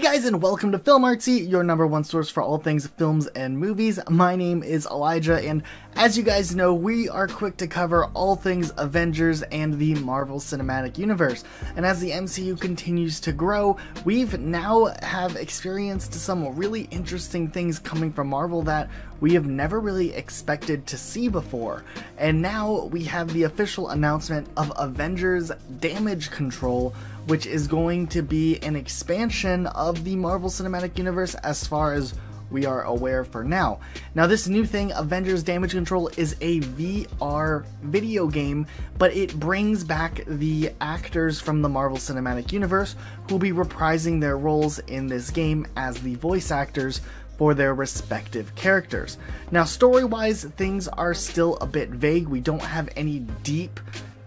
guys, and welcome to Film Artsy, your #1 source for all things films and movies. My name is Elijah, and as you guys know, we are quick to cover all things Avengers and the Marvel Cinematic Universe. And as the MCU continues to grow, we've now have experienced some really interesting things coming from Marvel that we have never really expected to see before. And now we have the official announcement of Avengers Damage Control, which is going to be an expansion of the Marvel Cinematic Universe as far as we are aware for now. Now this new thing, Avengers Damage Control, is a VR video game, but it brings back the actors from the Marvel Cinematic Universe who will be reprising their roles in this game as the voice actors for their respective characters. Now story-wise, things are still a bit vague. We don't have any deep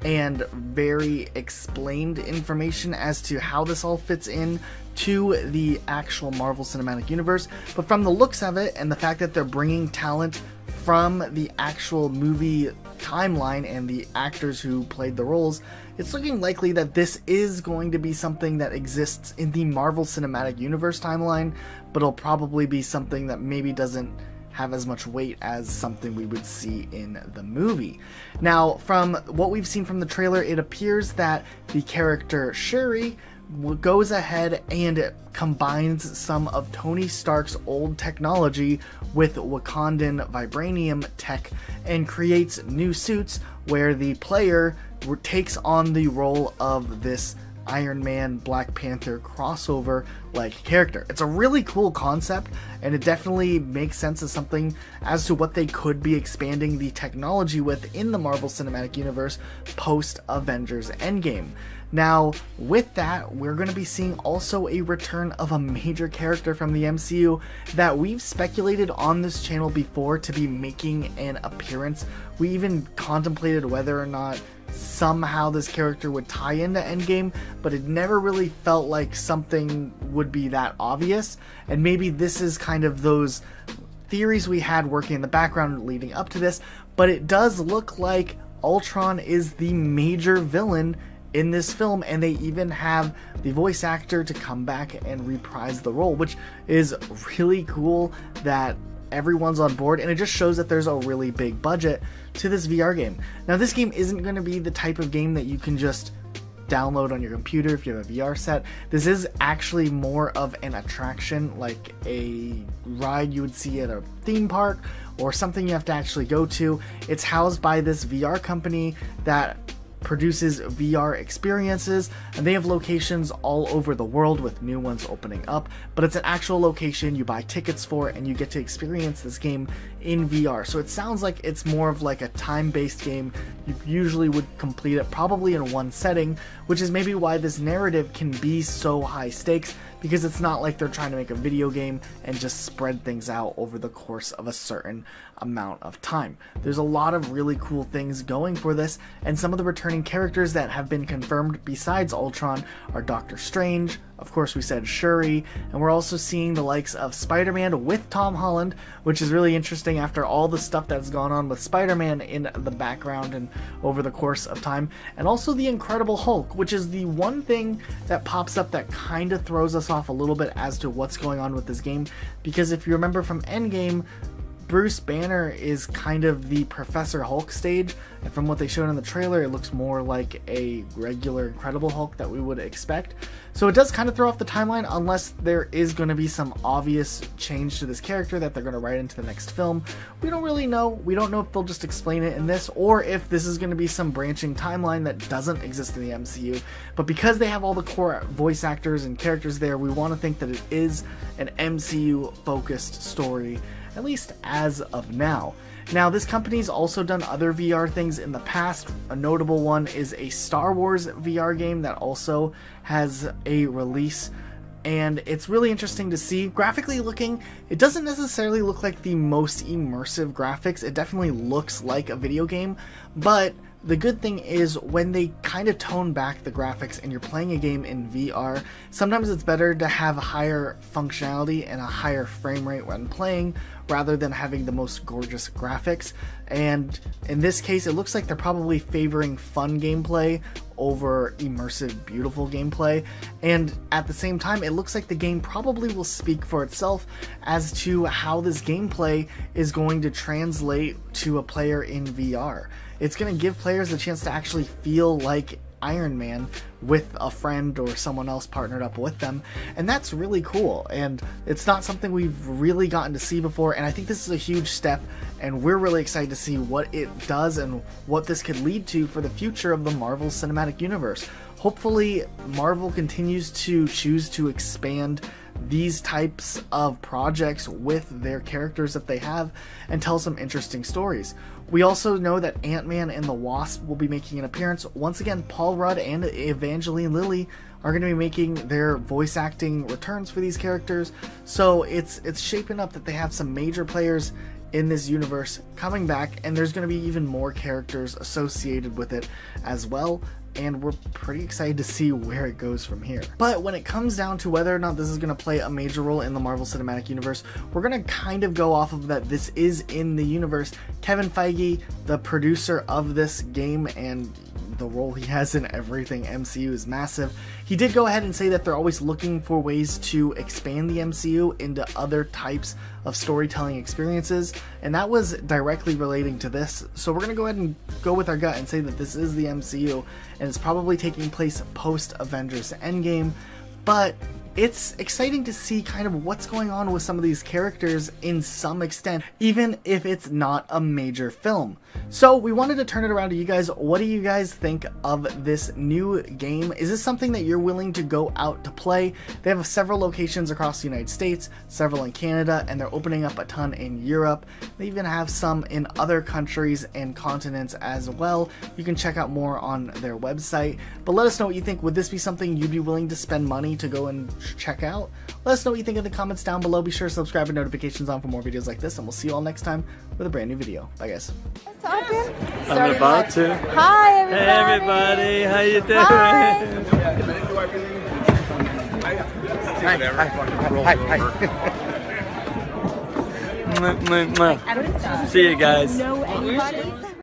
and very explained information as to how this all fits in to the actual Marvel Cinematic Universe, but from the looks of it and the fact that they're bringing talent from the actual movie timeline and the actors who played the roles, it's looking likely that this is going to be something that exists in the Marvel Cinematic Universe timeline, but it'll probably be something that maybe doesn't have as much weight as something we would see in the movie. Now, from what we've seen from the trailer, it appears that the character Shuri goes ahead and combines some of Tony Stark's old technology with Wakandan vibranium tech and creates new suits where the player takes on the role of this Iron Man, Black Panther crossover like character. It's a really cool concept, and it definitely makes sense as something as to what they could be expanding the technology with in the Marvel Cinematic Universe post Avengers Endgame. Now, with that, we're going to be seeing also a return of a major character from the MCU that we've speculated on this channel before to be making an appearance. We even contemplated whether or not somehow this character would tie into Endgame, but it never really felt like something would be that obvious. And maybe this is kind of those theories we had working in the background leading up to this, but it does look like Ultron is the major villain in this film, and they even have the voice actor to come back and reprise the role, which is really cool that everyone's on board, and it just shows that there's a really big budget to this VR game. Now this game isn't going to be the type of game that you can just download on your computer if you have a VR set. This is actually more of an attraction, like a ride you would see at a theme park or something you have to actually go to. It's housed by this VR company that produces VR experiences, and they have locations all over the world with new ones opening up, but it's an actual location you buy tickets for and you get to experience this game in VR. So it sounds like it's more of like a time-based game. You usually would complete it probably in one setting, which is maybe why this narrative can be so high stakes, because it's not like they're trying to make a video game and just spread things out over the course of a certain amount of time. There's a lot of really cool things going for this, and some of the returning characters that have been confirmed besides Ultron are Doctor Strange, of course we said Shuri, and we're also seeing the likes of Spider-Man with Tom Holland, which is really interesting after all the stuff that's gone on with Spider-Man in the background and over the course of time, and also the Incredible Hulk, which is the one thing that pops up that kind of throws us off a little bit as to what's going on with this game, because if you remember from Endgame, Bruce Banner is kind of the Professor Hulk stage, and from what they showed in the trailer, it looks more like a regular Incredible Hulk that we would expect. So it does kind of throw off the timeline unless there is going to be some obvious change to this character that they're going to write into the next film. We don't really know. We don't know if they'll just explain it in this, or if this is going to be some branching timeline that doesn't exist in the MCU. But because they have all the core voice actors and characters there, we want to think that it is an MCU-focused story, at least as of now. Now, this company's also done other VR things in the past. A notable one is a Star Wars VR game that also has a release, and it's really interesting to see. Graphically looking, it doesn't necessarily look like the most immersive graphics. It definitely looks like a video game, but the good thing is when they kind of tone back the graphics and you're playing a game in VR, sometimes it's better to have a higher functionality and a higher frame rate when playing rather than having the most gorgeous graphics. And in this case, it looks like they're probably favoring fun gameplay over immersive, beautiful gameplay. And at the same time, it looks like the game probably will speak for itself as to how this gameplay is going to translate to a player in VR. It's going to give players a chance to actually feel like Iron Man with a friend or someone else partnered up with them, and that's really cool, and it's not something we've really gotten to see before, and I think this is a huge step, and we're really excited to see what it does and what this could lead to for the future of the Marvel Cinematic Universe. Hopefully Marvel continues to choose to expand these types of projects with their characters that they have and tell some interesting stories. We also know that Ant-Man and the Wasp will be making an appearance. Once again, Paul Rudd and Evangeline Lilly are going to be making their voice acting returns for these characters, so it's shaping up that they have some major players in this universe coming back, and there's going to be even more characters associated with it as well, and we're pretty excited to see where it goes from here. But when it comes down to whether or not this is going to play a major role in the Marvel Cinematic Universe, we're going to kind of go off of that this is in the universe. Kevin Feige, the producer of this game, and the role he has in everything MCU is massive. He did go ahead and say that they're always looking for ways to expand the MCU into other types of storytelling experiences, and that was directly relating to this. So we're going to go ahead and go with our gut and say that this is the MCU, and it's probably taking place post Avengers Endgame, but it's exciting to see kind of what's going on with some of these characters in some extent, even if it's not a major film. So we wanted to turn it around to you guys. What do you guys think of this new game? Is this something that you're willing to go out to play? They have several locations across the United States, several in Canada, and they're opening up a ton in Europe. They even have some in other countries and continents as well. You can check out more on their website, but let us know what you think. Would this be something you'd be willing to spend money to go and check out? Let us know what you think in the comments down below. Be sure to subscribe and notifications on for more videos like this, and we'll see you all next time with a brand new video. Bye guys. Talking? I'm about to. Hi everybody. Hey everybody, how you doing? Hi. See you guys. Know anybody?